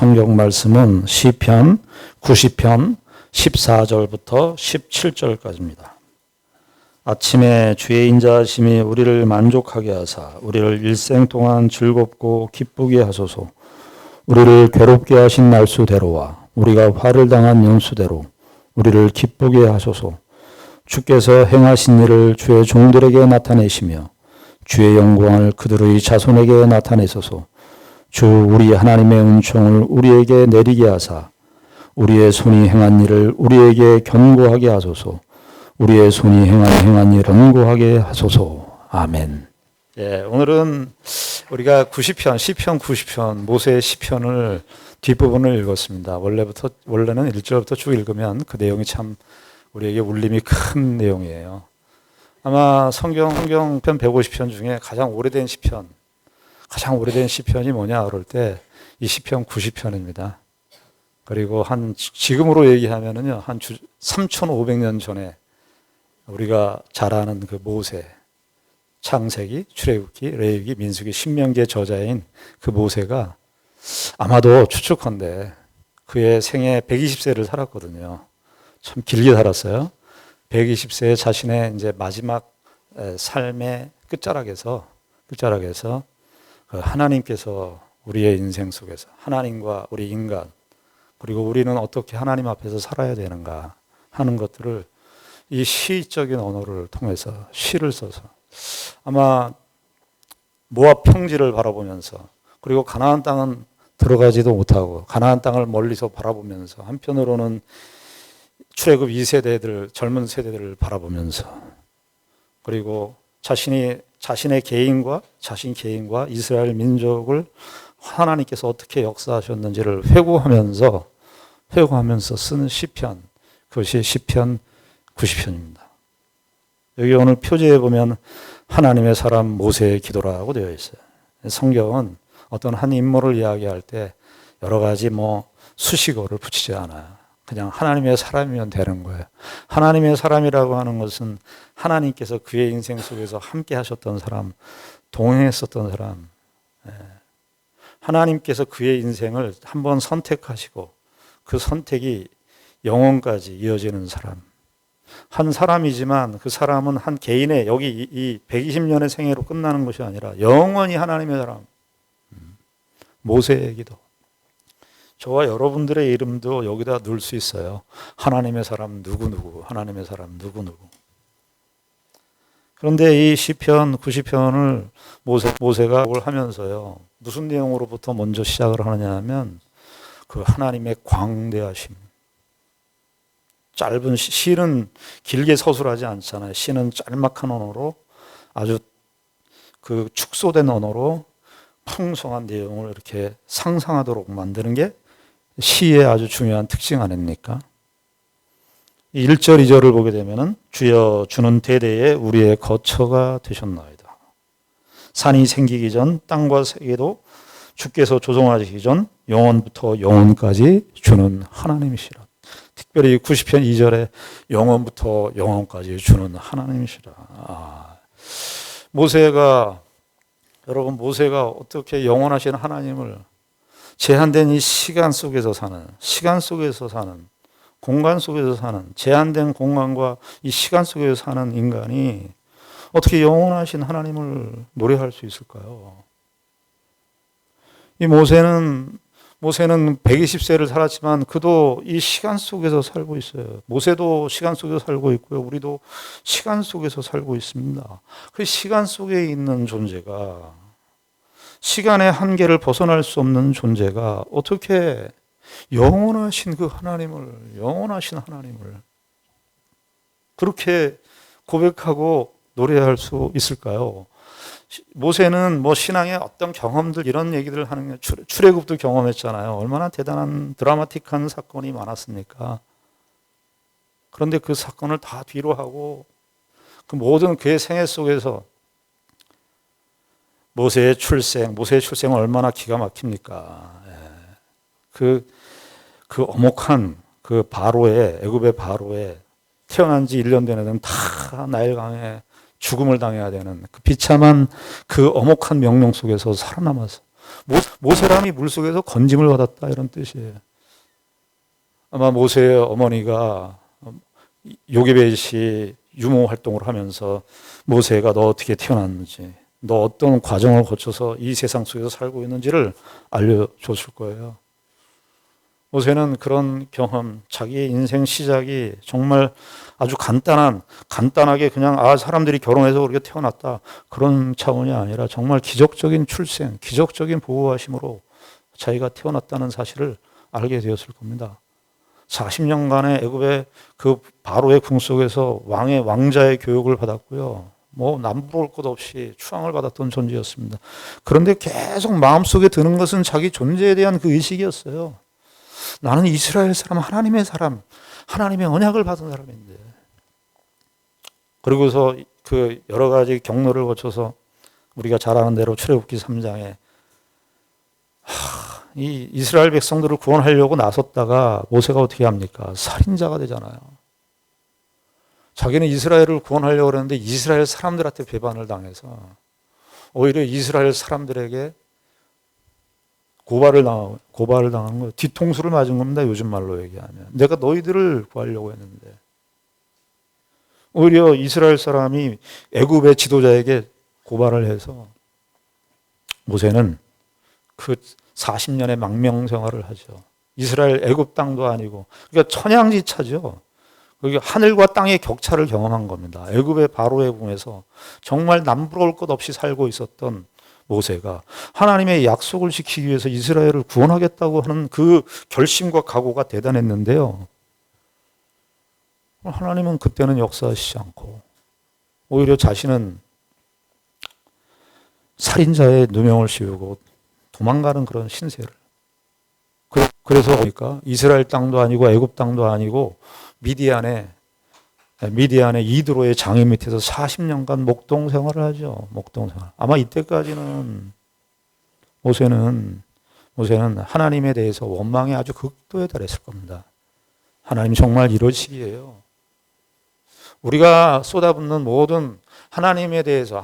성경 말씀은 시편 90편 14절부터 17절까지입니다. 아침에 주의 인자하심이 우리를 만족하게 하사 우리를 일생 동안 즐겁고 기쁘게 하소서. 우리를 괴롭게 하신 날수대로와 우리가 화를 당한 연수대로 우리를 기쁘게 하소서. 주께서 행하신 일을 주의 종들에게 나타내시며 주의 영광을 그들의 자손에게 나타내소서. 주 우리 하나님의 은총을 우리에게 내리게 하사 우리의 손이 행한 일을 우리에게 견고하게 하소서. 우리의 손이 행한 일 견고하게 하소서. 아멘. 예, 오늘은 우리가 90편, 시편 90편, 모세의 시편을 뒷부분을 읽었습니다. 원래는 1절부터 쭉 읽으면 그 내용이 참 우리에게 울림이 큰 내용이에요. 아마 성경편 150편 중에 가장 오래된 시편이 뭐냐 그럴 때 이 시편 90편입니다. 그리고 지금으로 얘기하면은요, 한 3,500년 전에 우리가 잘 아는 그 모세, 창세기, 출애굽기, 레위기, 민수기, 신명기의 저자인 그 모세가 아마도 추측컨대 그의 생애 120세를 살았거든요. 참 길게 살았어요. 120세에 자신의 이제 마지막 삶의 끝자락에서 그 하나님께서 우리의 인생 속에서 하나님과 우리 인간 그리고 우리는 어떻게 하나님 앞에서 살아야 되는가 하는 것들을 이 시적인 언어를 통해서 시를 써서 아마 모압 평지를 바라보면서 그리고 가나안 땅은 들어가지도 못하고 가나안 땅을 멀리서 바라보면서 한편으로는 출애굽 2세대들 젊은 세대들을 바라보면서 그리고 자신의 개인과 이스라엘 민족을 하나님께서 어떻게 역사하셨는지를 회고하면서 쓰는 시편, 그것이 시편 90편입니다. 여기 오늘 표제에 보면 하나님의 사람 모세의 기도라고 되어 있어요. 성경은 어떤 한 인물을 이야기할 때 여러 가지 수식어를 붙이지 않아요. 그냥 하나님의 사람이면 되는 거예요. 하나님의 사람이라고 하는 것은 하나님께서 그의 인생 속에서 함께 하셨던 사람, 동행했었던 사람, 하나님께서 그의 인생을 한번 선택하시고 그 선택이 영원까지 이어지는 사람. 한 사람이지만 그 사람은 한 개인의 여기 이 120년의 생애로 끝나는 것이 아니라 영원히 하나님의 사람. 모세의 기도. 저와 여러분들의 이름도 여기다 넣을 수 있어요. 하나님의 사람 누구누구, 하나님의 사람 누구누구. 그런데 이 시편 90편을 모세가 하면서요. 무슨 내용으로부터 먼저 시작을 하느냐 하면 그 하나님의 광대하심. 짧은 시는 길게 서술하지 않잖아요. 시는 짤막한 언어로 아주 그 축소된 언어로 풍성한 내용을 이렇게 상상하도록 만드는 게 시의 아주 중요한 특징 아닙니까? 1절, 2절을 보게 되면은 주여 주는 대대에 우리의 거처가 되셨나이다. 산이 생기기 전 땅과 세계도 주께서 조성하시기 전 영원부터 영원까지 주는 하나님이시라. 특별히 90편 2절에 영원부터 영원까지 주는 하나님이시라. 모세가 어떻게 영원하신 하나님을 제한된 이 시간 속에서 사는, 공간 속에서 사는, 제한된 공간과 이 시간 속에서 사는 인간이 어떻게 영원하신 하나님을 노래할 수 있을까요? 이 모세는 120세를 살았지만 그도 이 시간 속에서 살고 있어요. 모세도 시간 속에서 살고 있고요. 우리도 시간 속에서 살고 있습니다. 그 시간 속에 있는 존재가 시간의 한계를 벗어날 수 없는 존재가 어떻게 영원하신 하나님을 그렇게 고백하고 노래할 수 있을까요? 모세는 신앙의 어떤 경험들 이런 얘기들을 하는 게 출애굽도 경험했잖아요. 얼마나 대단한 드라마틱한 사건이 많았습니까? 그런데 그 사건을 다 뒤로 하고 그 모든 그의 생애 속에서 모세의 출생은 얼마나 기가 막힙니까? 그 어목한 그 애굽의 바로에 태어난 지 1년 된 애들은 다 나일강에 죽음을 당해야 되는 그 비참한 그 엄혹한 명령 속에서 살아남아서 모세람이 물속에서 건짐을 받았다 이런 뜻이에요. 아마 모세의 어머니가 요게벳이 유모 활동을 하면서 모세가 너 어떻게 태어났는지, 너 어떤 과정을 거쳐서 이 세상 속에서 살고 있는지를 알려줬을 거예요. 모세는 그런 경험, 자기의 인생 시작이 정말 아주 간단하게 그냥 사람들이 결혼해서 그렇게 태어났다 그런 차원이 아니라 정말 기적적인 출생, 기적적인 보호하심으로 자기가 태어났다는 사실을 알게 되었을 겁니다. 40년간의 애굽의 그 바로의 궁 속에서 왕자의 교육을 받았고요. 남부러울 것 없이 추앙을 받았던 존재였습니다. 그런데 계속 마음속에 드는 것은 자기 존재에 대한 그 의식이었어요. 나는 이스라엘 사람, 하나님의 언약을 받은 사람인데. 그리고서 그 여러 가지 경로를 거쳐서 우리가 잘 아는 대로 출애굽기 3장에 이 이스라엘 백성들을 구원하려고 나섰다가 모세가 어떻게 합니까? 살인자가 되잖아요. 자기는 이스라엘을 구원하려고 그랬는데 이스라엘 사람들한테 배반을 당해서 오히려 이스라엘 사람들에게 고발을 당한 거예요. 뒤통수를 맞은 겁니다. 요즘 말로 얘기하면. 내가 너희들을 구하려고 했는데. 오히려 이스라엘 사람이 애굽의 지도자에게 고발을 해서 모세는 그 40년의 망명 생활을 하죠. 이스라엘 애굽 땅도 아니고, 그러니까 천양지차죠. 그게 하늘과 땅의 격차를 경험한 겁니다. 애굽의 바로의 궁에서 정말 남부러울 것 없이 살고 있었던 모세가 하나님의 약속을 지키기 위해서 이스라엘을 구원하겠다고 하는 그 결심과 각오가 대단했는데요. 하나님은 그때는 역사하시지 않고 오히려 자신은 살인자의 누명을 씌우고 도망가는 그런 신세를. 그래서 보니까 이스라엘 땅도 아니고 애굽 땅도 아니고 미디안의 이드로의 장애 밑에서 40년간 목동 생활을 하죠. 목동 생활. 아마 이때까지는 모세는 하나님에 대해서 원망이 아주 극도에 달했을 겁니다. 하나님 정말 이러시기에요. 우리가 쏟아붓는 모든 하나님에 대해서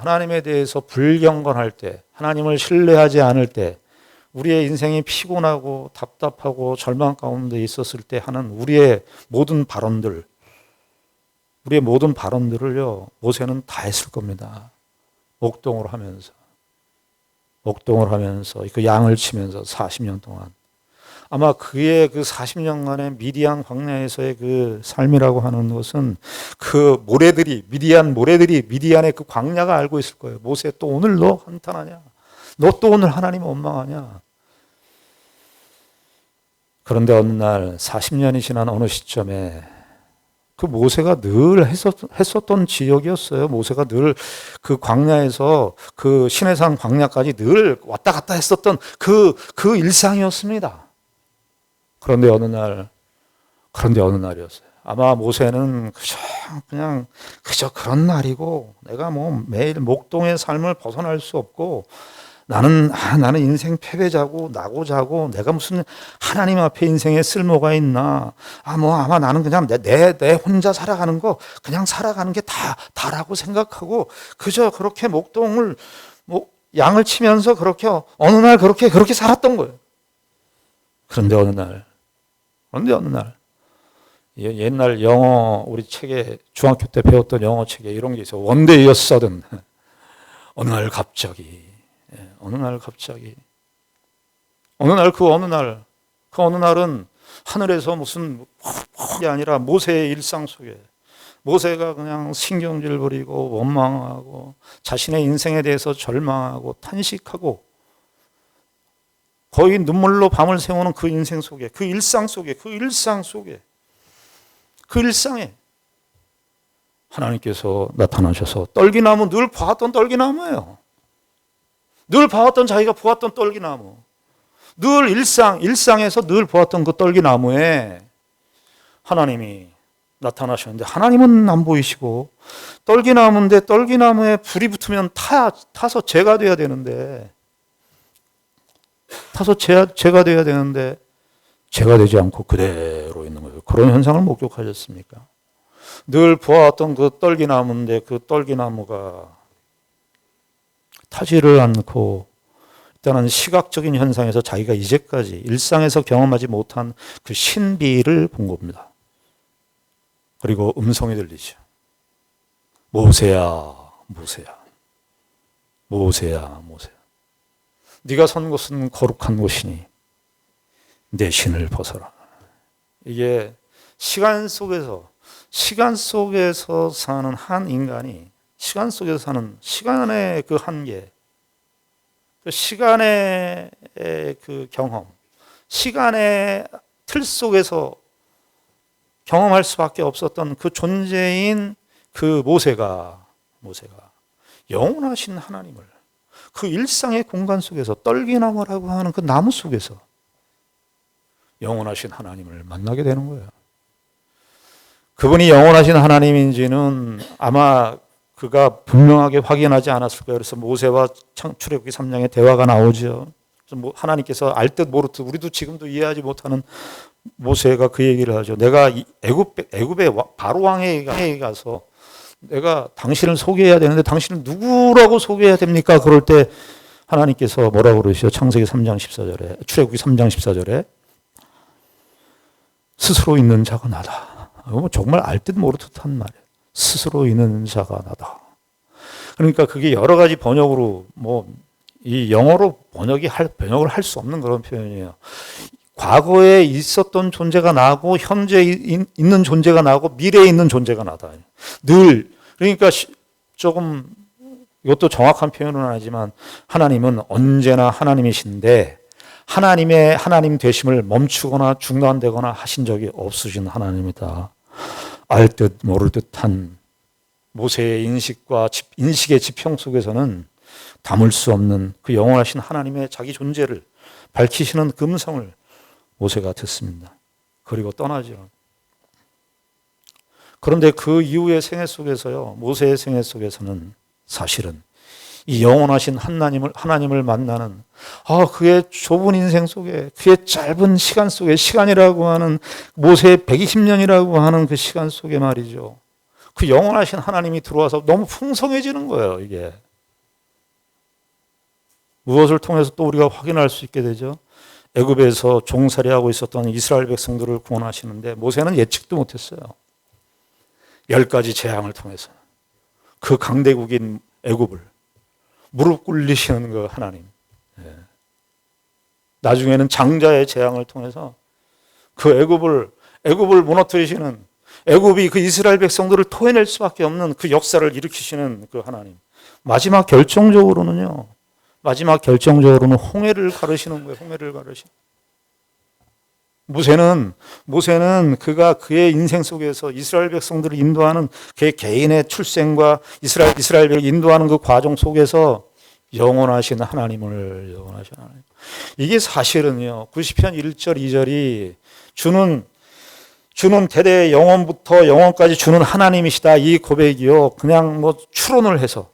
불경건할 때, 하나님을 신뢰하지 않을 때, 우리의 인생이 피곤하고 답답하고 절망 가운데 있었을 때 하는 우리의 모든 발언들을요, 모세는 다 했을 겁니다. 목동을 하면서 그 양을 치면서 40년 동안. 아마 그의 그 40년간의 미디안 광야에서의 그 삶이라고 하는 것은 그 미디안의 그 광야가 알고 있을 거예요. 모세 또 오늘 너 한탄하냐? 너 또 오늘 하나님 원망하냐? 그런데 어느 날 40년이 지난 어느 시점에 그 모세가 늘 했었던 지역이었어요. 모세가 늘 그 광야에서 그 시내산 광야까지 늘 왔다 갔다 했었던 그 일상이었습니다. 그런데 어느 날이었어요. 아마 모세는 그저 그런 날이고 내가 매일 목동의 삶을 벗어날 수 없고 나는 인생 패배자고 나고 자고 내가 무슨 하나님 앞에 인생에 쓸모가 있나. 아마 나는 그냥 내 혼자 살아가는 거 그냥 살아가는 게 다라고 생각하고 그저 그렇게 목동을 양을 치면서 그렇게 어느 날 그렇게 살았던 거예요. 그런데 어느 날 옛날 영어 우리 책에 중학교 때 배웠던 영어 책에 이런 게 있어요. One day sudden. 어느 날 갑자기 그 어느 날은 하늘에서 무슨 게 아니라 모세의 일상 속에 모세가 그냥 신경질 부리고 원망하고 자신의 인생에 대해서 절망하고 탄식하고 거의 눈물로 밤을 새우는 그 인생 속에 그 일상에 하나님께서 나타나셔서 떨기나무 늘 봐왔던 떨기나무예요. 늘 봐왔던 자기가 보았던 떨기나무. 늘 일상에서 늘 보았던 그 떨기나무에 하나님이 나타나셨는데 하나님은 안 보이시고 떨기나무인데 떨기나무에 불이 붙으면 타서 재가 돼야 되는데 재가 되지 않고 그대로 있는 거예요. 그런 현상을 목격하셨습니까? 늘 보았던 그 떨기나무인데 그 떨기나무가 타지를 않고 일단은 시각적인 현상에서 자기가 이제까지 일상에서 경험하지 못한 그 신비를 본 겁니다. 그리고 음성이 들리죠. 모세야, 모세야, 모세야, 모세야. 네가 선 곳은 거룩한 곳이니 내 신을 벗어라. 이게 시간 속에서 사는 한 인간이 시간 속에서 사는 시간의 그 한계, 그 시간의 그 경험, 시간의 틀 속에서 경험할 수밖에 없었던 그 존재인 그 모세가 영원하신 하나님을 그 일상의 공간 속에서 떨기나무라고 하는 그 나무 속에서 영원하신 하나님을 만나게 되는 거예요. 그분이 영원하신 하나님인지는 아마 그가 분명하게 확인하지 않았을 거예요. 그래서 모세와 출애굽기 3장에 대화가 나오죠. 그래서 하나님께서 알 듯 모를 듯 우리도 지금도 이해하지 못하는 모세가 그 얘기를 하죠. 내가 애굽의 바로 왕에 가서 내가 당신을 소개해야 되는데 당신을 누구라고 소개해야 됩니까? 그럴 때 하나님께서 뭐라고 그러시죠? 창세기 3장 14절에, 출애굽기 3장 14절에 스스로 있는 자가 나다. 정말 알 듯 모를 듯한 말이에요. 스스로 있는 자가 나다. 그러니까 그게 여러 가지 번역으로 이 영어로 번역을 할 수 없는 그런 표현이에요. 과거에 있었던 존재가 나고 현재 있는 존재가 나고 미래에 있는 존재가 나다. 늘 그러니까 조금 이것도 정확한 표현은 아니지만 하나님은 언제나 하나님이신데 하나님의 하나님 되심을 멈추거나 중단되거나 하신 적이 없으신 하나님이다. 알 듯 모를 듯한 모세의 인식의 지평 속에서는 담을 수 없는 그 영원하신 하나님의 자기 존재를 밝히시는 그 음성을 모세가 듣습니다. 그리고 떠나죠. 그런데 그 이후의 생애 속에서요, 모세의 생애 속에서는 사실은 이 영원하신 하나님을 만나는 그의 좁은 인생 속에 그의 짧은 시간 속에 시간이라고 하는 모세의 120년이라고 하는 그 시간 속에 말이죠. 그 영원하신 하나님이 들어와서 너무 풍성해지는 거예요, 이게. 무엇을 통해서 또 우리가 확인할 수 있게 되죠? 애굽에서 종살이하고 있었던 이스라엘 백성들을 구원하시는데 모세는 예측도 못했어요. 10가지 재앙을 통해서 그 강대국인 애굽을 무릎 꿇리시는 그 하나님. 나중에는 장자의 재앙을 통해서 그 애굽을 무너뜨리시는 애굽이 그 이스라엘 백성들을 토해낼 수밖에 없는 그 역사를 일으키시는 그 하나님. 마지막 결정적으로는 홍해를 가르시는 거예요. 홍해를 가르시는. 모세는 그가 그의 인생 속에서 이스라엘 백성들을 인도하는 그의 개인의 출생과 이스라엘을 인도하는 그 과정 속에서 영원하신 하나님. 이게 사실은요, 90편 1절 2절이 주는 대대 영원부터 영원까지 주는 하나님이시다. 이 고백이요, 그냥 추론을 해서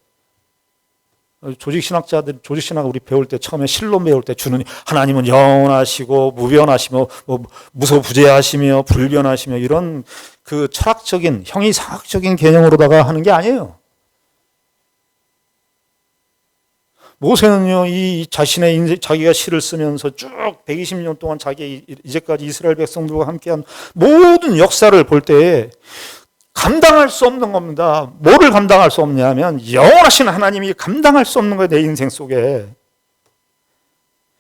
조직신학 우리 배울 때 처음에 실론 배울 때 주는 하나님은 영원하시고 무변하시며 무소부재하시며 불변하시며 이런 그 철학적인 형이상학적인 개념으로다가 하는 게 아니에요. 모세는요, 이 자신의 인생, 자기가 시를 쓰면서 쭉 120년 동안 이제까지 이스라엘 백성들과 함께한 모든 역사를 볼 때에 감당할 수 없는 겁니다. 뭐를 감당할 수 없냐면 영원하신 하나님이 감당할 수 없는 거예요. 내 인생 속에,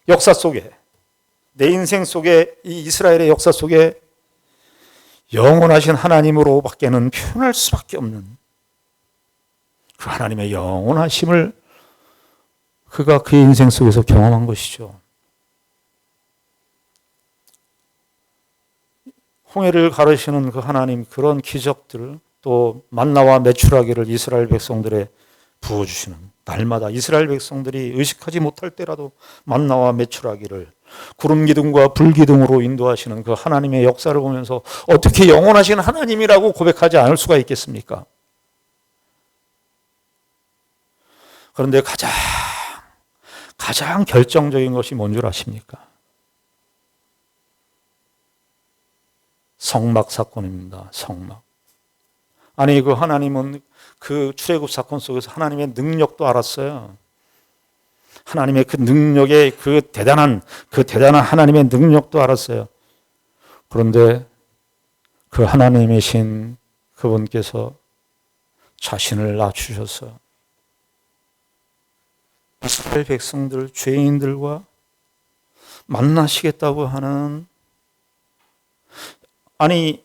역사 속에, 내 인생 속에, 이 이스라엘의 역사 속에 영원하신 하나님으로밖에는 표현할 수밖에 없는 그 하나님의 영원하심을 그가 그의 인생 속에서 경험한 것이죠. 홍해를 가르시는 그 하나님, 그런 기적들, 또 만나와 메추라기를 이스라엘 백성들에 부어주시는, 날마다 이스라엘 백성들이 의식하지 못할 때라도 만나와 메추라기를 구름 기둥과 불 기둥으로 인도하시는 그 하나님의 역사를 보면서 어떻게 영원하신 하나님이라고 고백하지 않을 수가 있겠습니까? 그런데 가장 결정적인 것이 뭔 줄 아십니까? 성막 사건입니다. 성막. 아니, 그 하나님은 그 출애굽 사건 속에서 하나님의 능력도 알았어요. 하나님의 그 능력의 그 대단한 하나님의 능력도 알았어요. 그런데 그 하나님이신 그분께서 자신을 낮추셔서 이스라엘 백성들, 죄인들과 만나시겠다고 하는, 아니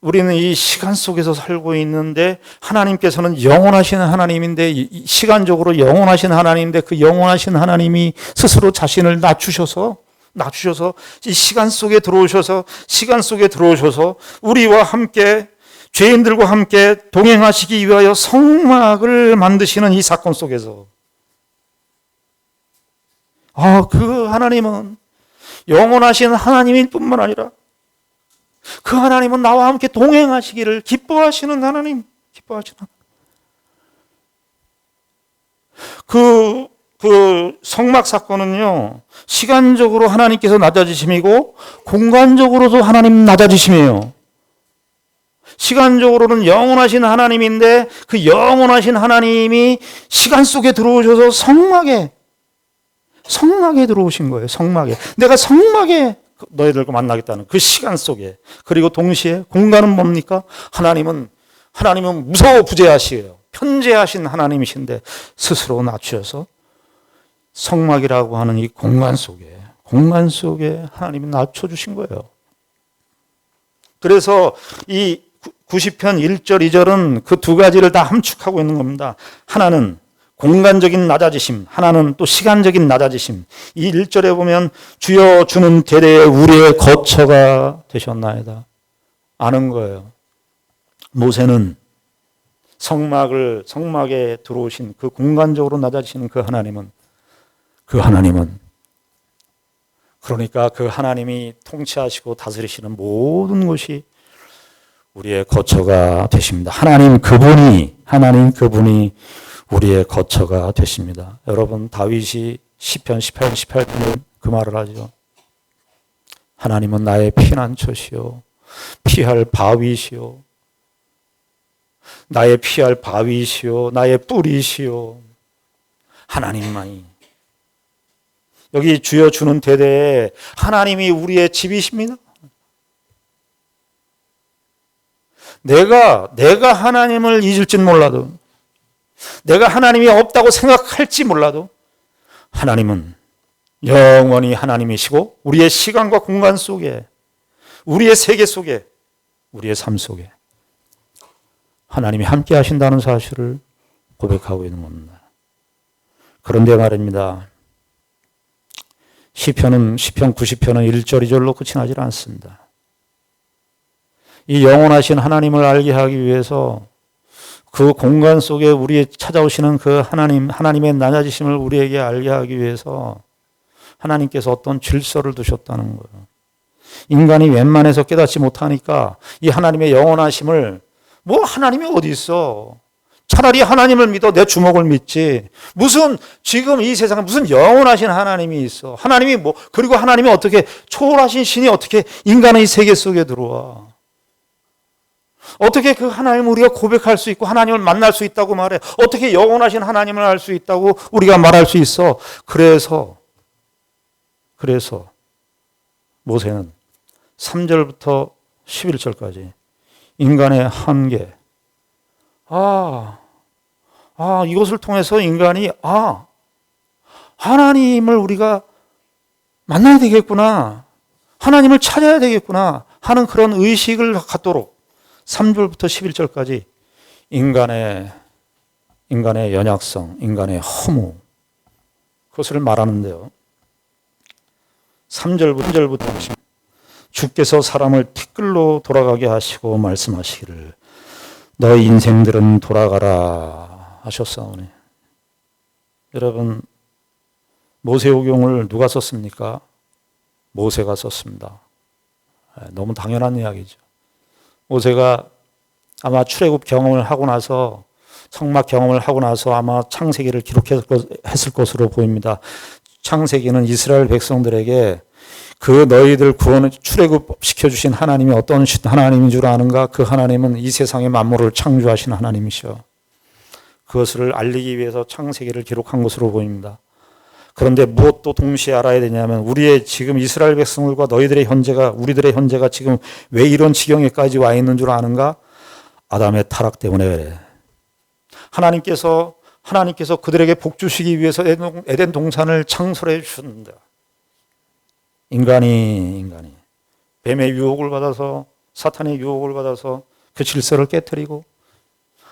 우리는 이 시간 속에서 살고 있는데 하나님께서는 영원하신 하나님인데, 시간적으로 영원하신 하나님인데, 그 영원하신 하나님이 스스로 자신을 낮추셔서 이 시간 속에 들어오셔서 우리와 함께, 죄인들과 함께 동행하시기 위하여 성막을 만드시는 이 사건 속에서, 그 하나님은 영원하신 하나님일 뿐만 아니라 그 하나님은 나와 함께 동행하시기를 기뻐하시는 하나님, 그 성막 사건은요, 시간적으로 하나님께서 낮아지심이고 공간적으로도 하나님 낮아지심이에요. 시간적으로는 영원하신 하나님인데 그 영원하신 하나님이 시간 속에 들어오셔서 성막에 들어오신 거예요. 성막에. 내가 성막에 너희들과 만나겠다는 그 시간 속에. 그리고 동시에 공간은 뭡니까? 하나님은 무서워부재하시에요. 편재하신 하나님이신데 스스로 낮추셔서 성막이라고 하는 이 공간 속에 하나님이 낮춰주신 거예요. 그래서 이 90편 1절 2절은 그 두 가지를 다 함축하고 있는 겁니다. 하나는 공간적인 낮아지심, 하나는 또 시간적인 낮아지심. 이 1절에 보면 주여 주는 대대에 우리의 거처가 되셨나이다. 아는 거예요. 모세는 성막에 들어오신 그 공간적으로 낮아지시는 그 하나님은 그러니까 그 하나님이 통치하시고 다스리시는 모든 것이 우리의 거처가 되십니다. 하나님 그분이 우리의 거처가 되십니다. 여러분, 다윗이 시편 18편에 그 말을 하죠. 하나님은 나의 피난처시요 피할 바위시요 나의 피할 바위시요 나의 뿌리시요 하나님만이. 여기 주여 주는 대대에 하나님이 우리의 집이십니다. 내가 하나님을 잊을진 몰라도, 내가 하나님이 없다고 생각할지 몰라도 하나님은 영원히 하나님이시고 우리의 시간과 공간 속에, 우리의 세계 속에, 우리의 삶 속에 하나님이 함께 하신다는 사실을 고백하고 있는 겁니다. 그런데 말입니다. 시편 90편은 1절 2절로 끝이 나질 않습니다. 이 영원하신 하나님을 알게 하기 위해서 그 공간 속에 우리 찾아오시는 그 하나님의 낮아지심을 우리에게 알게 하기 위해서 하나님께서 어떤 질서를 두셨다는 거예요. 인간이 웬만해서 깨닫지 못하니까 이 하나님의 영원하심을, 하나님이 어디 있어? 차라리 하나님을 믿어 내 주먹을 믿지. 지금 이 세상에 무슨 영원하신 하나님이 있어? 그리고 하나님이 어떻게, 초월하신 신이 어떻게 인간의 세계 속에 들어와? 어떻게 그 하나님을 우리가 고백할 수 있고 하나님을 만날 수 있다고 말해? 어떻게 영원하신 하나님을 알 수 있다고 우리가 말할 수 있어? 그래서 모세는 3절부터 11절까지 인간의 한계, 이것을 통해서 인간이 하나님을 우리가 만나야 되겠구나, 하나님을 찾아야 되겠구나 하는 그런 의식을 갖도록 3절부터 11절까지 인간의 연약성, 인간의 허무, 그것을 말하는데요. 3절부터 주께서 사람을 티끌로 돌아가게 하시고 말씀하시기를 너희 인생들은 돌아가라 하셨사오니. 여러분, 모세오경을 누가 썼습니까? 모세가 썼습니다. 너무 당연한 이야기죠. 모세가 아마 출애굽 경험을 하고 나서, 성막 경험을 하고 나서 아마 창세기를 기록했을 것으로 보입니다. 창세기는 이스라엘 백성들에게 그 너희들 출애굽 시켜주신 하나님이 어떤 하나님인 줄 아는가? 그 하나님은 이 세상의 만물을 창조하신 하나님이셔. 그것을 알리기 위해서 창세기를 기록한 것으로 보입니다. 그런데 무엇도 동시에 알아야 되냐면 우리의 지금 이스라엘 백성들과 너희들의 현재가 우리들의 현재가 지금 왜 이런 지경에까지 와 있는 줄 아는가? 아담의 타락 때문에 그래. 하나님께서 그들에게 복 주시기 위해서 에덴 동산을 창설해 주셨는데 인간이 뱀의 유혹을 받아서 사탄의 유혹을 받아서 그 질서를 깨뜨리고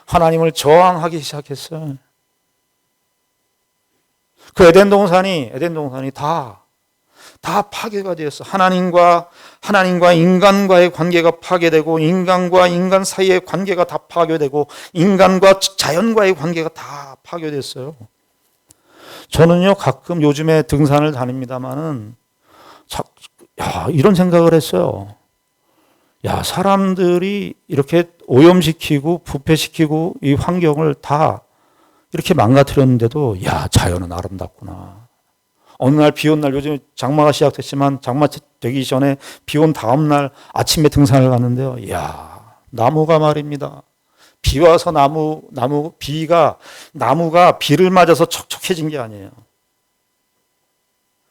하나님을 저항하기 시작했어요. 그 에덴 동산이 다 파괴가 되었어. 하나님과 인간과의 관계가 파괴되고 인간과 인간 사이의 관계가 다 파괴되고 인간과 자연과의 관계가 다 파괴됐어요. 저는요 가끔 요즘에 등산을 다닙니다마는 이런 생각을 했어요. 야, 사람들이 이렇게 오염시키고 부패시키고 이 환경을 다 이렇게 망가뜨렸는데도 야, 자연은 아름답구나. 어느 날 비 온 날 요즘 장마가 시작됐지만 장마 되기 전에 비 온 다음 날 아침에 등산을 갔는데요. 야, 나무가 말입니다. 비 와서 나무가 비를 맞아서 척척해진 게 아니에요.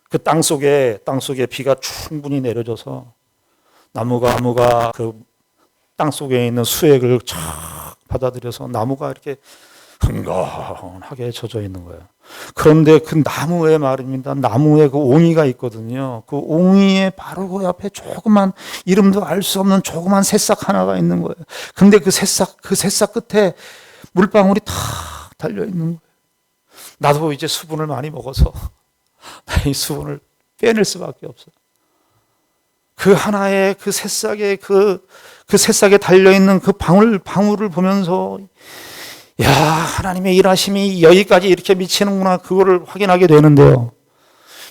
그 땅 속에 비가 충분히 내려져서 나무가 그 땅 속에 있는 수액을 쫙 받아들여서 나무가 이렇게 흥건하게 젖어 있는 거예요. 그런데 그 나무에 말입니다. 나무에 그 옹이가 있거든요. 그 옹이에 바로 그 옆에 조그만 이름도 알 수 없는 조그만 새싹 하나가 있는 거예요. 근데 그 새싹 끝에 물방울이 탁 달려 있는 거예요. 나도 이제 수분을 많이 먹어서 이 수분을 빼낼 수밖에 없어요. 그 하나의 그 새싹에 그 새싹에 달려 있는 그 방울을 보면서 야, 하나님의 일하심이 여기까지 이렇게 미치는구나. 그거를 확인하게 되는데요.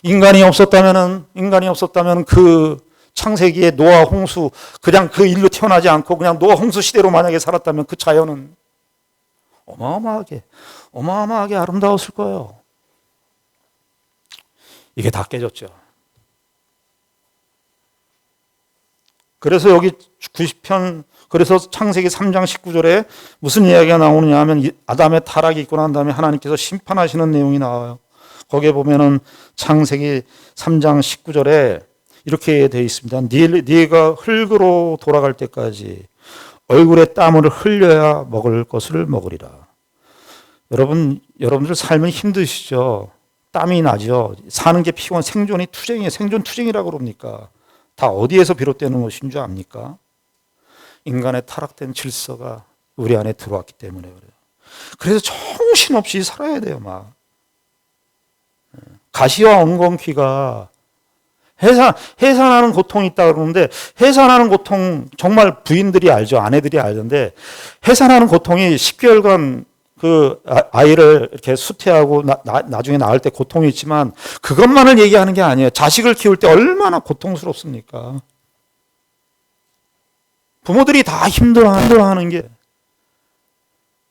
인간이 없었다면 그 창세기의 노아 홍수 그냥 그 일로 태어나지 않고 그냥 노아 홍수 시대로 만약에 살았다면 그 자연은 어마어마하게 아름다웠을 거예요. 이게 다 깨졌죠. 그래서 여기 90편 그래서 창세기 3장 19절에 무슨 이야기가 나오느냐 하면 아담의 타락이 있고 난 다음에 하나님께서 심판하시는 내용이 나와요. 거기에 보면은 창세기 3장 19절에 이렇게 되어 있습니다. 네가 흙으로 돌아갈 때까지 얼굴에 땀을 흘려야 먹을 것을 먹으리라. 여러분들 삶은 힘드시죠? 땀이 나죠? 사는 게 피곤, 생존이 투쟁이에요. 생존 투쟁이라고 그럽니까? 다 어디에서 비롯되는 것인 줄 압니까? 인간의 타락된 질서가 우리 안에 들어왔기 때문에 그래요. 그래서 정신없이 살아야 돼요, 막. 가시와 엉겅퀴가 해산하는 고통이 있다 그러는데 해산하는 고통 정말 부인들이 알죠. 아내들이 알던데 해산하는 고통이 10개월간 그 아이를 이렇게 수태하고 나중에 낳을 때 고통이 있지만 그것만을 얘기하는 게 아니에요. 자식을 키울 때 얼마나 고통스럽습니까? 부모들이 다 힘들어하는 게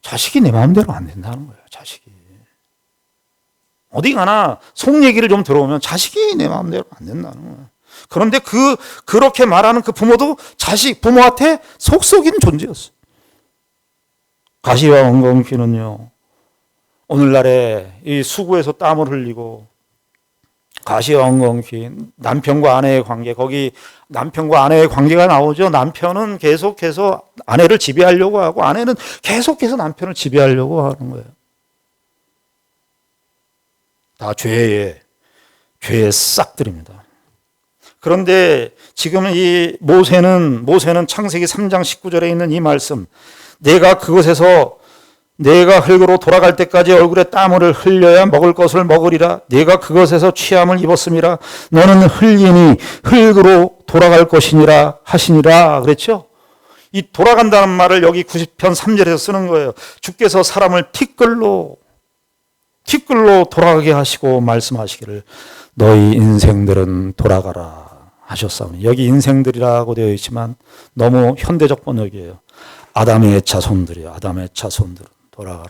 자식이 내 마음대로 안 된다는 거예요. 자식이. 어디 가나 속 얘기를 좀 들어오면 자식이 내 마음대로 안 된다는 거예요. 그런데 그렇게 말하는 그 부모도 부모한테 속썩이는 존재였어요. 가시와 엉겅퀴는요, 오늘날에 이 수구에서 땀을 흘리고, 가시와 엉겅퀴, 남편과 아내의 관계, 거기 남편과 아내의 관계가 나오죠. 남편은 계속해서 아내를 지배하려고 하고, 아내는 계속해서 남편을 지배하려고 하는 거예요. 다 죄의 싹들입니다. 그런데 지금 이 모세는 창세기 3장 19절에 있는 이 말씀, 내가 흙으로 돌아갈 때까지 얼굴에 땀을 흘려야 먹을 것을 먹으리라. 내가 그것에서 취함을 입었음이라. 너는 흙이니 흙으로 돌아갈 것이니라 하시니라. 그랬죠? 이 돌아간다는 말을 여기 90편 3절에서 쓰는 거예요. 주께서 사람을 티끌로 돌아가게 하시고 말씀하시기를 너희 인생들은 돌아가라 하셨사오니. 여기 인생들이라고 되어 있지만 너무 현대적 번역이에요. 아담의 자손들이요. 아담의 자손들은 돌아가라.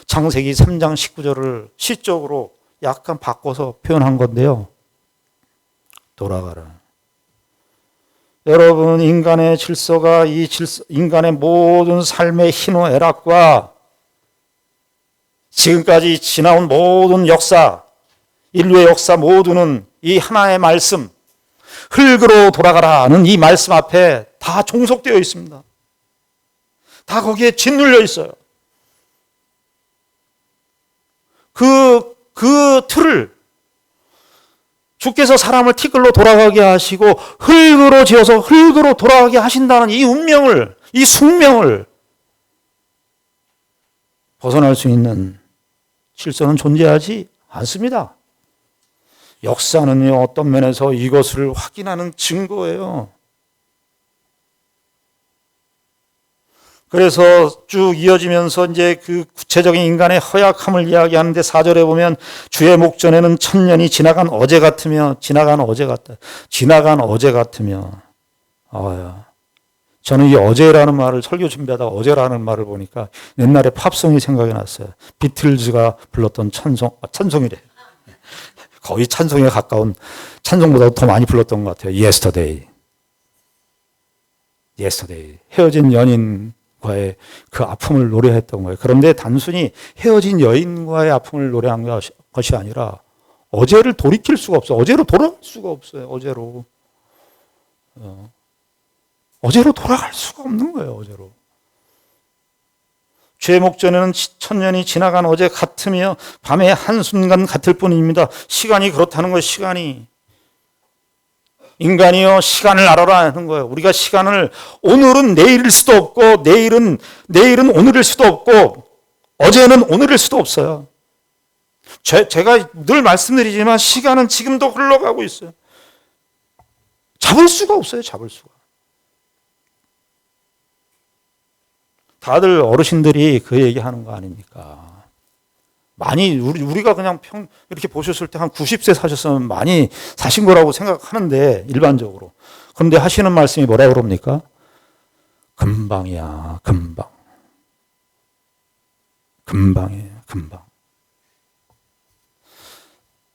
창세기 3장 19절을 시적으로 약간 바꿔서 표현한 건데요. 돌아가라. 여러분, 인간의 질서가 인간의 모든 삶의 희노애락과 지금까지 지나온 모든 역사, 인류의 역사 모두는 이 하나의 말씀, 흙으로 돌아가라는 이 말씀 앞에 다 종속되어 있습니다. 다 거기에 짓눌려 있어요. 그 틀을 주께서 사람을 티끌로 돌아가게 하시고 흙으로 지어서 흙으로 돌아가게 하신다는 이 운명을, 이 숙명을 벗어날 수 있는 질서는 존재하지 않습니다. 역사는요, 어떤 면에서 이것을 확인하는 증거예요. 그래서 쭉 이어지면서 이제 그 구체적인 인간의 허약함을 이야기하는데 4절에 보면 주의 목전에는 천년이 지나간 어제 같으며 지나간 어제 같으며 저는 이 어제라는 말을 설교 준비하다가 어제라는 말을 보니까 옛날에 팝송이 생각이 났어요. 비틀즈가 불렀던 찬송이래. 거의 찬송에 가까운, 찬송보다 더 많이 불렀던 것 같아요. Yesterday. 헤어진 연인과의 그 아픔을 노래했던 거예요. 그런데 단순히 헤어진 여인과의 아픔을 노래한 것이 아니라 어제를 돌이킬 수가 없어요. 어제로 돌아갈 수가 없어요. 어제로 돌아갈 수가 없는 거예요. 어제로. 죄 목전에는 천년이 지나간 어제 같으며 밤의 한순간 같을 뿐입니다. 시간이 그렇다는 거예요. 시간이. 인간이요, 시간을 알아라 하는 거예요. 우리가 시간을, 오늘은 내일일 수도 없고 내일은 오늘일 수도 없고 어제는 오늘일 수도 없어요. 제가 늘 말씀드리지만 시간은 지금도 흘러가고 있어요. 잡을 수가 없어요. 잡을 수가. 다들 어르신들이 그 얘기하는 거 아닙니까? 많이 우리가 그냥 이렇게 보셨을 때 한 90세 사셨으면 많이 사신 거라고 생각하는데 일반적으로. 그런데 하시는 말씀이 뭐라고 그럽니까? 금방이야, 금방. 금방이에요, 금방.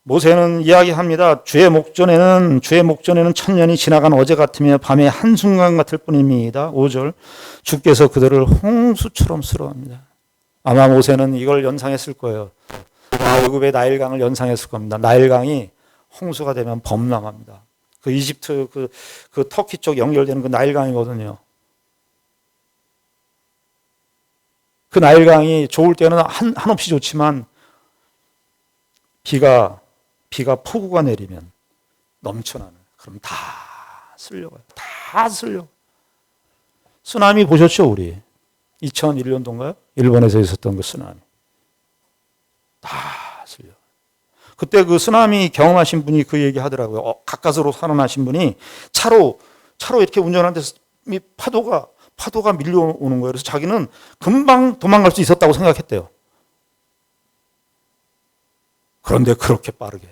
모세는 이야기합니다. 주의 목전에는 천년이 지나간 어제 같으며 밤의 한순간 같을 뿐입니다. 5절. 주께서 그들을 홍수처럼 쓸어갑니다. 아마 모세는 이걸 연상했을 거예요. 애굽의 나일강을 연상했을 겁니다. 나일강이 홍수가 되면 범람합니다. 그 이집트 그 터키 쪽 연결되는 그 나일강이거든요. 그 나일강이 좋을 때는 한없이 좋지만 비가 폭우가 내리면 넘쳐나는. 그럼 다 쓸려가요. 다 쓸려. 쓰나미 보셨죠, 우리? 2001년도인가요? 일본에서 있었던 그 쓰나미. 다 쓸려. 그때 그 쓰나미 경험하신 분이 그 얘기 하더라고요. 가까스로 살아나신 분이 차로 이렇게 운전하는데 파도가 밀려오는 거예요. 그래서 자기는 금방 도망갈 수 있었다고 생각했대요. 그런데 그렇게 빠르게.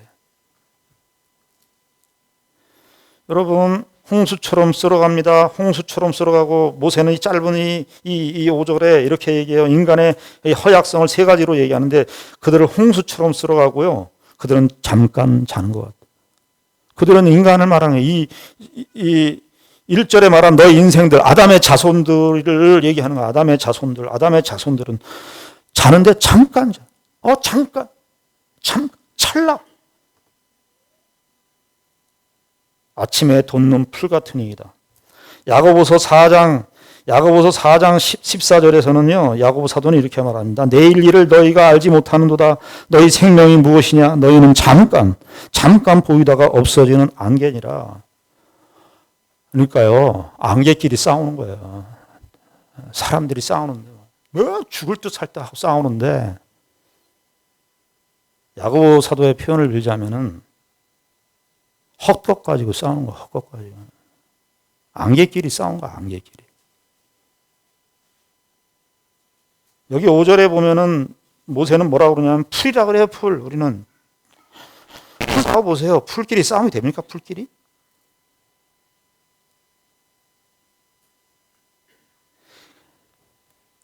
여러분, 홍수처럼 쓸어갑니다. 홍수처럼 쓸어가고 모세는 이 짧은 이 5절에 이렇게 얘기해요. 인간의 허약성을 세 가지로 얘기하는데 그들을 홍수처럼 쓸어가고요. 그들은 잠깐 자는 것 같아요. 그들은 인간을 말하는 이 1절에 말한 너희 인생들, 아담의 자손들을 얘기하는 거야. 아담의 자손들은 자는데 잠깐 자. 잠깐. 찰나. 아침에 돋는 풀 같은 이이다. 야고보서 4장 14절에서는요. 야고보 사도는 이렇게 말합니다. 내일 일을 너희가 알지 못하는도다. 너희 생명이 무엇이냐? 너희는 잠깐 보이다가 없어지는 안개니라. 그러니까요. 안개끼리 싸우는 거예요. 사람들이 싸우는데 뭐 죽을 듯 살 듯 하고 싸우는데 야고보 사도의 표현을 빌자면은 헛것 가지고 싸우는 거, 헛것 가지고. 안개끼리 싸운 거, 안개끼리. 여기 5절에 보면은 모세는 뭐라고 그러냐면 풀이라 그래요, 풀. 우리는. 싸워보세요. 풀끼리 싸움이 됩니까, 풀끼리?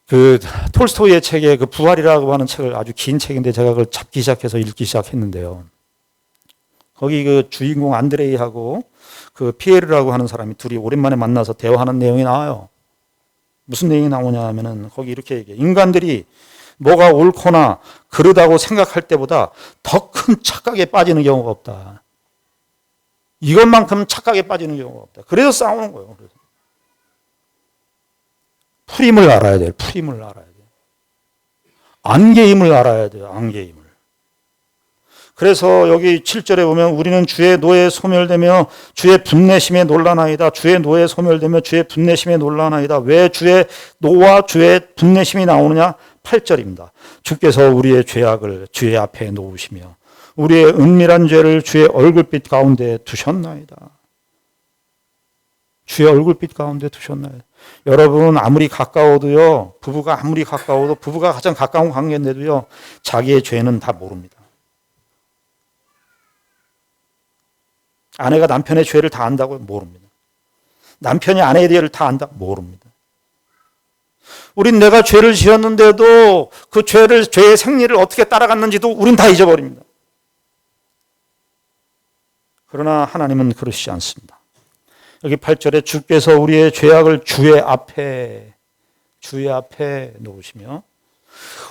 그 톨스토이의 책에 그 부활이라고 하는 책을 아주 긴 책인데 제가 그걸 잡기 시작해서 읽기 시작했는데요. 거기 그 주인공 안드레이하고 그 피에르라고 하는 사람이 둘이 오랜만에 만나서 대화하는 내용이 나와요. 무슨 내용이 나오냐 하면은 거기 이렇게 얘기해요. 인간들이 뭐가 옳거나 그르다고 생각할 때보다 더 큰 착각에 빠지는 경우가 없다. 이것만큼 착각에 빠지는 경우가 없다. 그래서 싸우는 거예요. 그래서. 풀임을 알아야 돼요. 풀임을 알아야 돼요. 안개임을 알아야 돼요. 안개임을. 그래서 여기 7절에 보면 우리는 주의 노에 소멸되며 주의 분내심에 놀라나이다. 주의 노에 소멸되며 주의 분내심에 놀라나이다. 왜 주의 노와 주의 분내심이 나오느냐? 8절입니다. 주께서 우리의 죄악을 주의 앞에 놓으시며 우리의 은밀한 죄를 주의 얼굴빛 가운데 두셨나이다. 주의 얼굴빛 가운데 두셨나이다. 여러분 아무리 가까워도요, 부부가 아무리 가까워도 부부가 가장 가까운 관계인데도요, 자기의 죄는 다 모릅니다. 아내가 남편의 죄를 다 안다고요? 모릅니다. 남편이 아내의 죄를 다 안다? 모릅니다. 우린 내가 죄를 지었는데도 그 죄의 생리를 어떻게 따라갔는지도 우린 다 잊어버립니다. 그러나 하나님은 그러시지 않습니다. 여기 8절에 주께서 우리의 죄악을 주의 앞에 놓으시며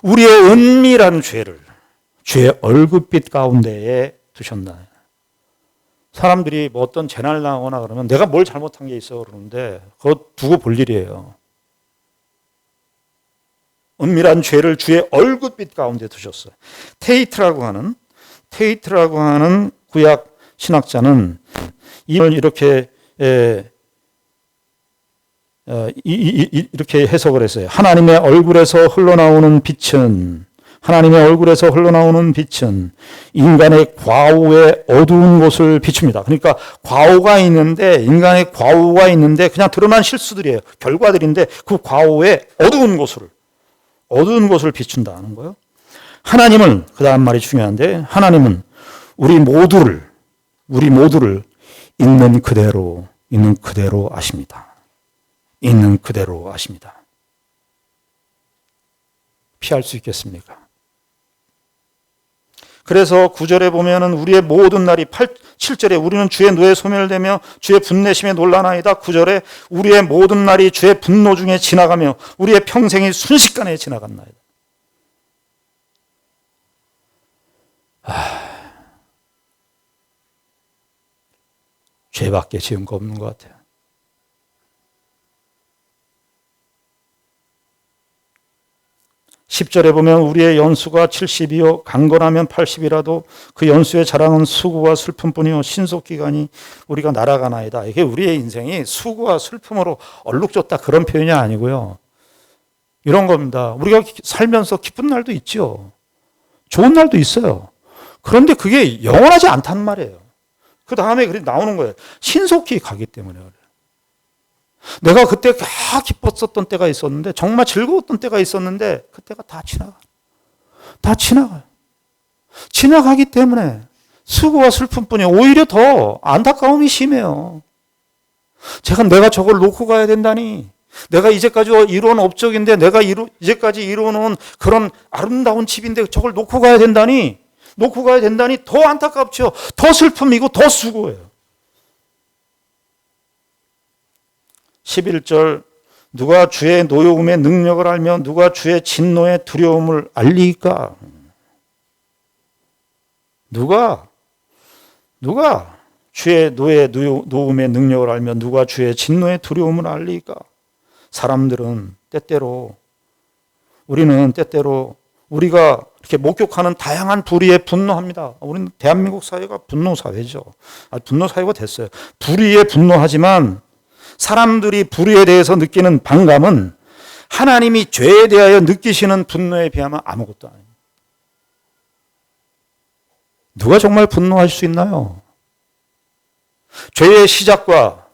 우리의 은밀한 죄를 주의 얼굴빛 가운데에 두셨나요? 사람들이 뭐 어떤 재난을 당하거나 그러면 내가 뭘 잘못한 게 있어 그러는데 그거 두고 볼 일이에요. 은밀한 죄를 주의 얼굴빛 가운데 두셨어요. 테이트라고 하는 구약 신학자는 이걸 이렇게 이렇게 해석을 했어요. 하나님의 얼굴에서 흘러나오는 빛은 인간의 과오의 어두운 곳을 비춥니다. 그러니까 인간의 과오가 있는데 그냥 드러난 실수들이에요. 결과들인데 그 과오의 어두운 곳을 비춘다는 거예요. 하나님은, 그 다음 말이 중요한데, 하나님은 우리 모두를 있는 그대로 아십니다. 있는 그대로 아십니다. 피할 수 있겠습니까? 그래서 9절에 보면은 우리의 모든 날이 7절에 우리는 주의 노에 소멸되며 주의 분내심에 놀라나이다. 9절에 우리의 모든 날이 주의 분노 중에 지나가며 우리의 평생이 순식간에 지나갔나이다. 죄밖에 지은 거 없는 것 같아요. 10절에 보면 우리의 연수가 70이요 강건하면 80이라도 그 연수의 자랑은 수고와 슬픔뿐이요 신속기간이 우리가 날아가나이다. 이게 우리의 인생이 수고와 슬픔으로 얼룩졌다 그런 표현이 아니고요. 이런 겁니다. 우리가 살면서 기쁜 날도 있죠. 좋은 날도 있어요. 그런데 그게 영원하지 않다는 말이에요. 그 다음에 나오는 거예요. 신속히 가기 때문에 그래요. 내가 그때 기뻤었던 때가 있었는데 정말 즐거웠던 때가 있었는데 그때가 다 지나가요. 지나가기 때문에 수고와 슬픔뿐이 오히려 더 안타까움이 심해요. 내가 저걸 놓고 가야 된다니, 내가 이제까지 이루어온 업적인데 내가 이제까지 이루어놓은 그런 아름다운 집인데 저걸 놓고 가야 된다니 더 안타깝죠. 더 슬픔이고 더 수고예요. 11절 누가 주의 노여움의 능력을 알며 누가 주의 진노의 두려움을 알리까? 누가 주의 노여움의 능력을 알며 누가 주의 진노의 두려움을 알리까? 우리는 때때로 우리가 이렇게 목격하는 다양한 불의에 분노합니다. 우리는 대한민국 사회가 분노 사회죠. 분노 사회가 됐어요. 불의에 분노하지만 사람들이 불의에 대해서 느끼는 반감은 하나님이 죄에 대하여 느끼시는 분노에 비하면 아무것도 아닙니다. 누가 정말 분노할 수 있나요? 죄의 시작과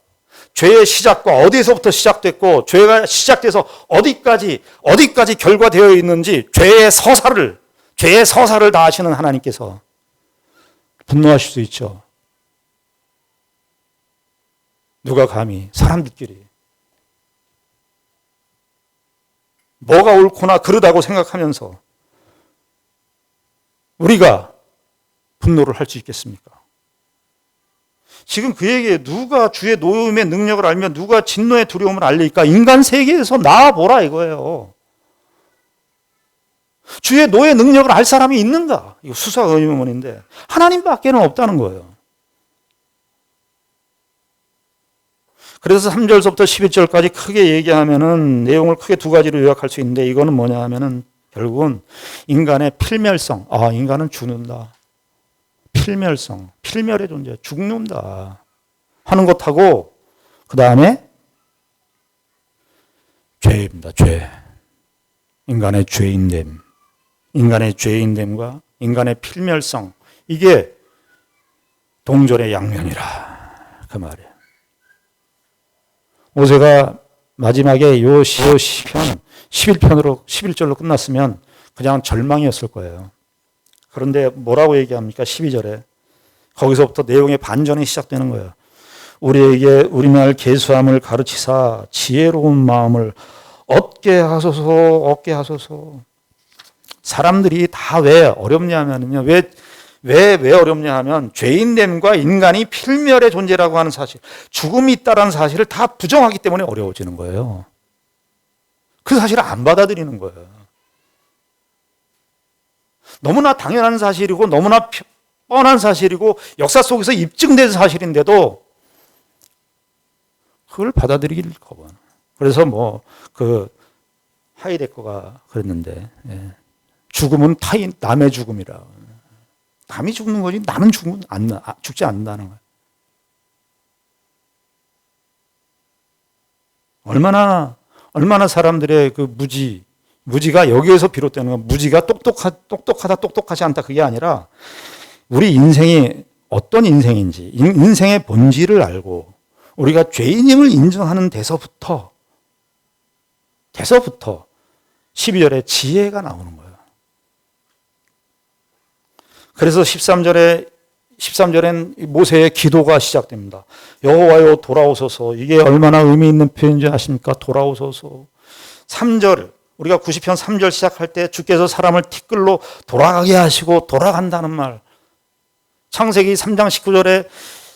어디서부터 시작됐고 죄가 시작돼서 어디까지 결과되어 있는지 죄의 서사를 다 아시는 하나님께서 분노하실 수 있죠. 누가 감히 사람들끼리 뭐가 옳거나 그르다고 생각하면서 우리가 분노를 할 수 있겠습니까? 지금 그 얘기에 누가 주의 노여움의 능력을 알며 누가 진노의 두려움을 알리까? 인간 세계에서 나와보라 이거예요. 주의 노의 능력을 알 사람이 있는가? 이거 수사 의문인데 하나님밖에는 없다는 거예요. 그래서 3절서부터 11절까지 크게 얘기하면은 내용을 크게 두 가지로 요약할 수 있는데 이거는 뭐냐 하면은 결국은 인간의 필멸성. 인간은 죽는다. 필멸성. 필멸의 존재. 죽는다. 하는 것하고 그 다음에 죄입니다. 죄. 인간의 죄인됨. 인간의 죄인됨과 인간의 필멸성. 이게 동전의 양면이라. 그 말이에요. 모세가 마지막에 요 시편 11편으로 11절로 끝났으면 그냥 절망이었을 거예요. 그런데 뭐라고 얘기합니까? 12절에. 거기서부터 내용의 반전이 시작되는 거예요. 우리에게 우리말 계수함을 가르치사 지혜로운 마음을 얻게 하소서. 사람들이 다 왜 어렵냐면요. 왜 어렵냐 하면 죄인됨과 인간이 필멸의 존재라고 하는 사실, 죽음이 있다라는 사실을 다 부정하기 때문에 어려워지는 거예요. 그 사실을 안 받아들이는 거예요. 너무나 당연한 사실이고 너무나 뻔한 사실이고 역사 속에서 입증된 사실인데도 그걸 받아들이기를 거부하는. 그래서 하이데거가 그랬는데 죽음은 남의 죽음이라. 남이 죽는 거지 나는 죽지 않는다는 거예요. 얼마나 사람들의 그 무지가 여기에서 비롯되는 거예요. 무지가 똑똑하다 똑똑하지 않다 그게 아니라 우리 인생이 어떤 인생인지 인생의 본질을 알고 우리가 죄인임을 인정하는 데서부터 12절에 지혜가 나오는 거예요. 그래서 13절엔 모세의 기도가 시작됩니다. 여호와여 돌아오소서. 이게 얼마나 의미 있는 표현인지 아십니까? 돌아오소서. 3절 우리가 90편 3절 시작할 때 주께서 사람을 티끌로 돌아가게 하시고 돌아간다는 말. 창세기 3장 19절에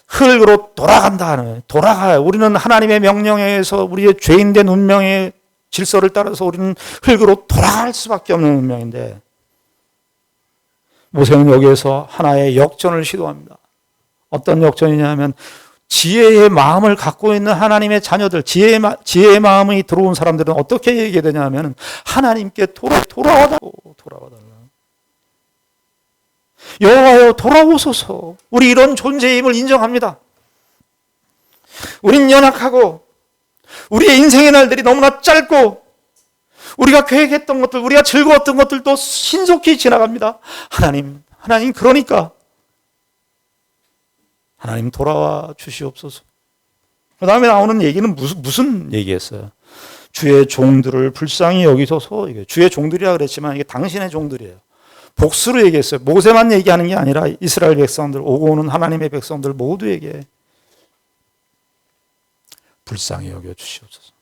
흙으로 돌아간다는 돌아가요. 우리는 하나님의 명령에 의해서 우리의 죄인된 운명의 질서를 따라서 우리는 흙으로 돌아갈 수밖에 없는 운명인데 모세는 여기에서 하나의 역전을 시도합니다. 어떤 역전이냐 하면 지혜의 마음을 갖고 있는 하나님의 자녀들, 지혜의 마음이 들어온 사람들은 어떻게 얘기되냐 하면 하나님께 돌아와달라. 여호와여 돌아오소서. 우리 이런 존재임을 인정합니다. 우린 연약하고 우리의 인생의 날들이 너무나 짧고 우리가 계획했던 것들, 우리가 즐거웠던 것들도 신속히 지나갑니다. 하나님 그러니까 하나님 돌아와 주시옵소서. 그 다음에 나오는 얘기는 무슨 얘기였어요? 주의 종들을 불쌍히 여기소서. 이게 주의 종들이라 그랬지만 이게 당신의 종들이에요. 복수로 얘기했어요. 모세만 얘기하는 게 아니라 이스라엘 백성들, 오고 오는 하나님의 백성들 모두에게 불쌍히 여겨 주시옵소서.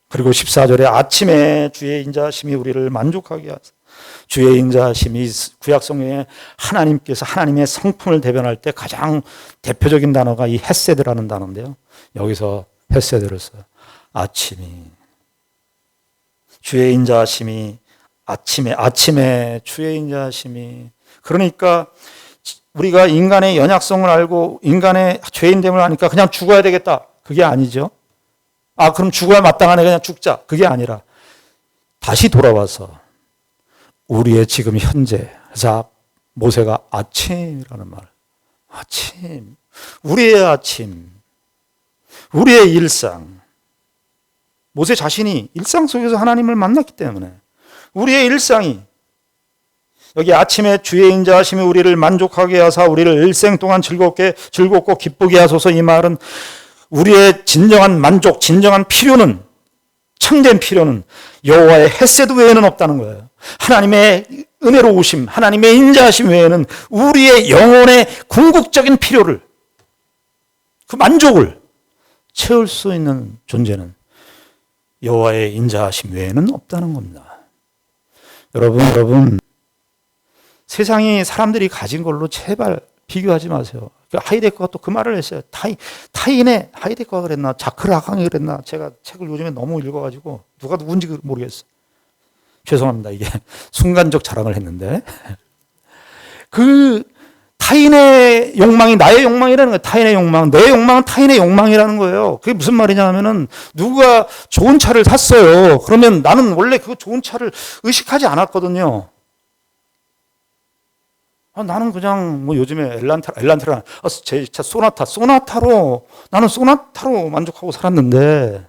그리고 14절에 아침에 주의 인자하심이 우리를 만족하게 하소서. 주의 인자하심이 구약성경에 하나님께서 하나님의 성품을 대변할 때 가장 대표적인 단어가 이 헤세드라는 단어인데요. 여기서 헤세드를 써요. 아침이 주의 인자하심이 아침에 주의 인자하심이. 그러니까 우리가 인간의 연약성을 알고 인간의 죄인됨을 아니까 그냥 죽어야 되겠다. 그게 아니죠. 그럼 죽어야 마땅하네. 그냥 죽자. 그게 아니라 다시 돌아와서 우리의 지금 현재. 그래서 모세가 아침이라는 말. 아침. 우리의 아침. 우리의 일상. 모세 자신이 일상 속에서 하나님을 만났기 때문에 우리의 일상이 여기 아침에 주의 인자하심이 우리를 만족하게 하사 우리를 일생 동안 즐겁고 기쁘게 하소서. 이 말은 우리의 진정한 만족, 진정한 필요는, 참된 필요는 여호와의 헤세드 외에는 없다는 거예요. 하나님의 은혜로우심, 하나님의 인자하심 외에는 우리의 영혼의 궁극적인 필요를, 그 만족을 채울 수 있는 존재는 여호와의 인자하심 외에는 없다는 겁니다. 여러분 세상이 사람들이 가진 걸로 제발 비교하지 마세요. 하이데거가 또 그 말을 했어요. 타인의 하이데거가 그랬나 자크라강이 그랬나. 제가 책을 요즘에 너무 읽어가지고 누가 누군지 모르겠어요. 죄송합니다. 이게 순간적 자랑을 했는데. 그 타인의 욕망이 나의 욕망이라는 거예요. 타인의 욕망. 내 욕망은 타인의 욕망이라는 거예요. 그게 무슨 말이냐 하면은 누가 좋은 차를 샀어요. 그러면 나는 원래 그 좋은 차를 의식하지 않았거든요. 나는 그냥 뭐 요즘에 엘란트라, 제 차 소나타로 나는 소나타로 만족하고 살았는데,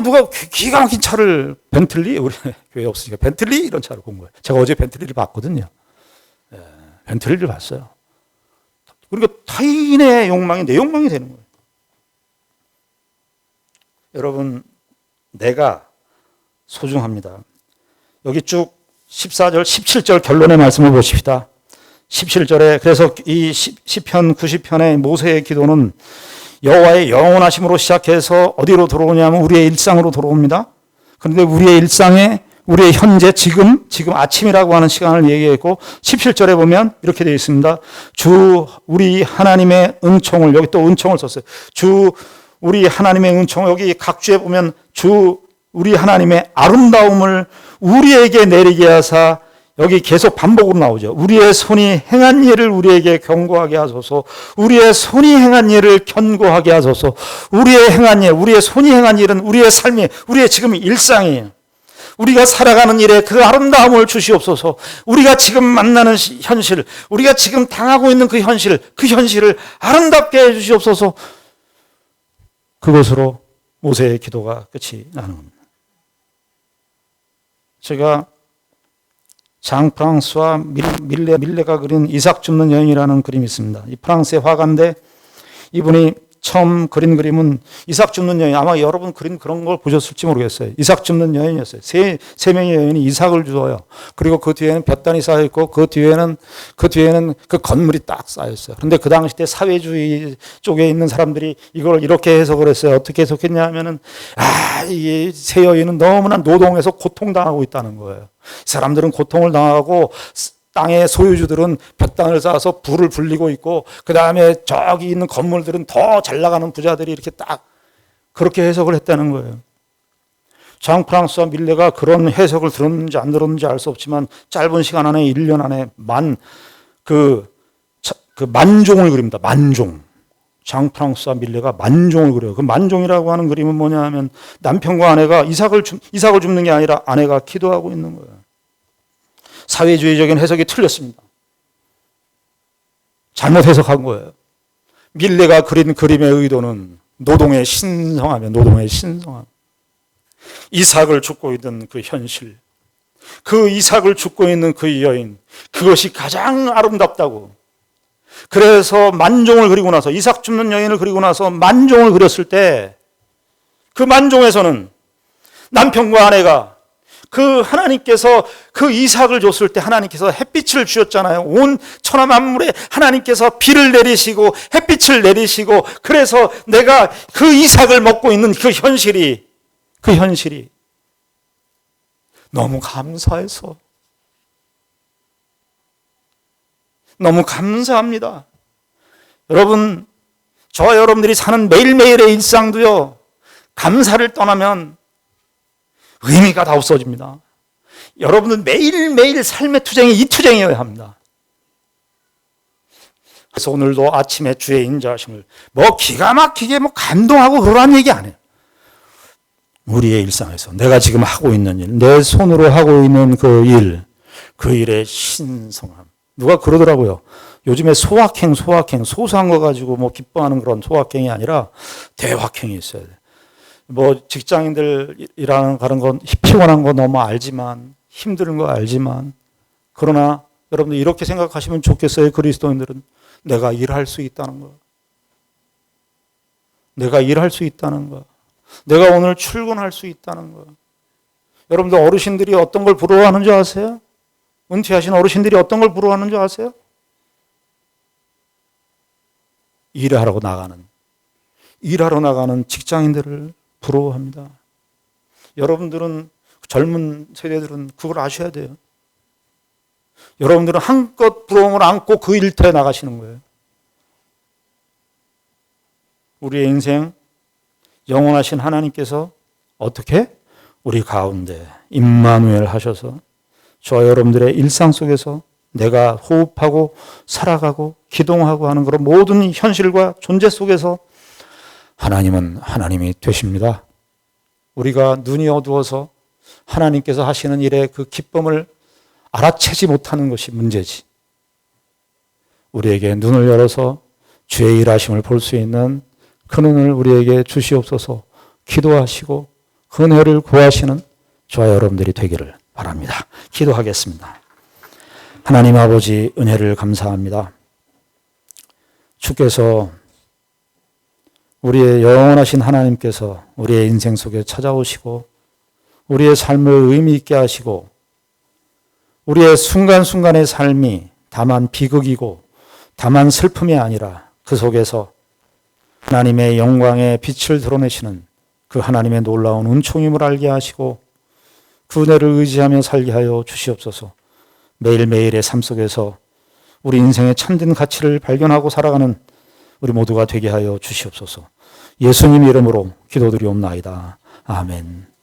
누가 기가 막힌 차를 벤틀리, 우리 교회 없으니까 벤틀리 이런 차를 본 거예요. 제가 어제 벤틀리를 봤거든요. 벤틀리를 봤어요. 그러니까 타인의 욕망이 내 욕망이 되는 거예요. 여러분, 내가 소중합니다. 여기 쭉 14절, 17절 결론의 말씀을 보십시다. 17절에 그래서 이 시편 90편의 모세의 기도는 여호와의 영원하심으로 시작해서 어디로 들어오냐면 우리의 일상으로 들어옵니다. 그런데 우리의 일상에 우리의 현재 지금 아침이라고 하는 시간을 얘기했고 17절에 보면 이렇게 되어 있습니다. 주 우리 하나님의 은총을, 여기 또 은총을 썼어요. 주 우리 하나님의 은총, 여기 각주에 보면 주 우리 하나님의 아름다움을 우리에게 내리게 하사, 여기 계속 반복으로 나오죠. 우리의 손이 행한 일을 우리에게 경고하게 하소서. 우리의 손이 행한 일을 견고하게 하소서. 우리의 행한 일, 우리의 손이 행한 일은 우리의 삶이, 우리의 지금 일상이에요. 우리가 살아가는 일에 그 아름다움을 주시옵소서. 우리가 지금 만나는 현실, 우리가 지금 당하고 있는 그 현실을 아름답게 해 주시옵소서. 그것으로 모세의 기도가 끝이 나는 겁니다. 제가 장 프랑스와 밀레가 그린 이삭 줍는 여인이라는 그림이 있습니다. 이 프랑스의 화가인데 이분이 처음 그린 그림은 이삭 줍는 여인, 아마 여러분 그림 그런 걸 보셨을지 모르겠어요. 이삭 줍는 여인이었어요. 세 명의 여인이 이삭을 주어요. 그리고 그 뒤에는 볕단이 쌓여 있고 그 뒤에는 그 건물이 딱 쌓여 있어요. 그런데 그 당시 때 사회주의 쪽에 있는 사람들이 이걸 이렇게 해석을 했어요. 어떻게 해석했냐 하면은 이 세 여인은 너무나 노동에서 고통당하고 있다는 거예요. 이 사람들은 고통을 당하고 땅의 소유주들은 볕땅을 쌓아서 불을 불리고 있고, 그 다음에 저기 있는 건물들은 더 잘 나가는 부자들이 이렇게 딱 그렇게 해석을 했다는 거예요. 장 프랑스와 밀레가 그런 해석을 들었는지 안 들었는지 알 수 없지만 짧은 시간 안에 1년 안에 만종을 그립니다. 만종. 장 프랑스와 밀레가 만종을 그려요. 그 만종이라고 하는 그림은 뭐냐 하면 남편과 아내가 이삭을 줍는 게 아니라 아내가 기도하고 있는 거예요. 사회주의적인 해석이 틀렸습니다. 잘못 해석한 거예요. 밀레가 그린 그림의 의도는 노동의 신성함이에요. 노동의 신성함. 이삭을 줍고 있는 그 현실, 그 이삭을 줍고 있는 그 여인, 그것이 가장 아름답다고. 그래서 만종을 그리고 나서, 이삭 줍는 여인을 그리고 나서 만종을 그렸을 때 그 만종에서는 남편과 아내가 그 하나님께서 그 이삭을 줬을 때 하나님께서 햇빛을 주셨잖아요. 온 천하 만물에 하나님께서 비를 내리시고 햇빛을 내리시고, 그래서 내가 그 이삭을 먹고 있는 그 현실이 너무 감사해서, 너무 감사합니다. 여러분, 저와 여러분들이 사는 매일매일의 일상도요, 감사를 떠나면 의미가 다 없어집니다. 여러분은 매일매일 삶의 투쟁이 이 투쟁이어야 합니다. 그래서 오늘도 아침에 주의 인자하심을 기가 막히게 감동하고 그러라는 얘기 안 해요. 우리의 일상에서 내가 지금 하고 있는 일, 내 손으로 하고 있는 그 일의 신성함. 누가 그러더라고요. 요즘에 소확행, 소소한 거 가지고 기뻐하는 그런 소확행이 아니라 대확행이 있어야 돼. 직장인들이라는 건 피곤한 거 너무 알지만, 힘든 거 알지만, 그러나 여러분들 이렇게 생각하시면 좋겠어요. 그리스도인들은 내가 일할 수 있다는 거. 내가 일할 수 있다는 거. 내가 오늘 출근할 수 있다는 거. 여러분들 어르신들이 어떤 걸 부러워하는 줄 아세요? 은퇴하신 어르신들이 어떤 걸 부러워하는 줄 아세요? 일하러 나가는 직장인들을 부러워합니다. 여러분들은, 젊은 세대들은 그걸 아셔야 돼요. 여러분들은 한껏 부러움을 안고 그 일터에 나가시는 거예요. 우리의 인생 영원하신 하나님께서 어떻게? 우리 가운데 임마누엘 하셔서 저와 여러분들의 일상 속에서 내가 호흡하고 살아가고 기동하고 하는 그런 모든 현실과 존재 속에서 하나님은 하나님이 되십니다. 우리가 눈이 어두워서 하나님께서 하시는 일의 그 기쁨을 알아채지 못하는 것이 문제지. 우리에게 눈을 열어서 주의 일하심을 볼 수 있는 그 눈을 우리에게 주시옵소서. 기도하시고 은혜를 구하시는 저와 여러분들이 되기를 바랍니다. 기도하겠습니다. 하나님 아버지 은혜를 감사합니다. 주께서 우리의 영원하신 하나님께서 우리의 인생 속에 찾아오시고 우리의 삶을 의미 있게 하시고 우리의 순간순간의 삶이 다만 비극이고 다만 슬픔이 아니라 그 속에서 하나님의 영광의 빛을 드러내시는 그 하나님의 놀라운 은총임을 알게 하시고 그 은혜를 의지하며 살게 하여 주시옵소서. 매일매일의 삶 속에서 우리 인생의 참된 가치를 발견하고 살아가는 우리 모두가 되게 하여 주시옵소서. 예수님 이름으로 기도드리옵나이다. 아멘.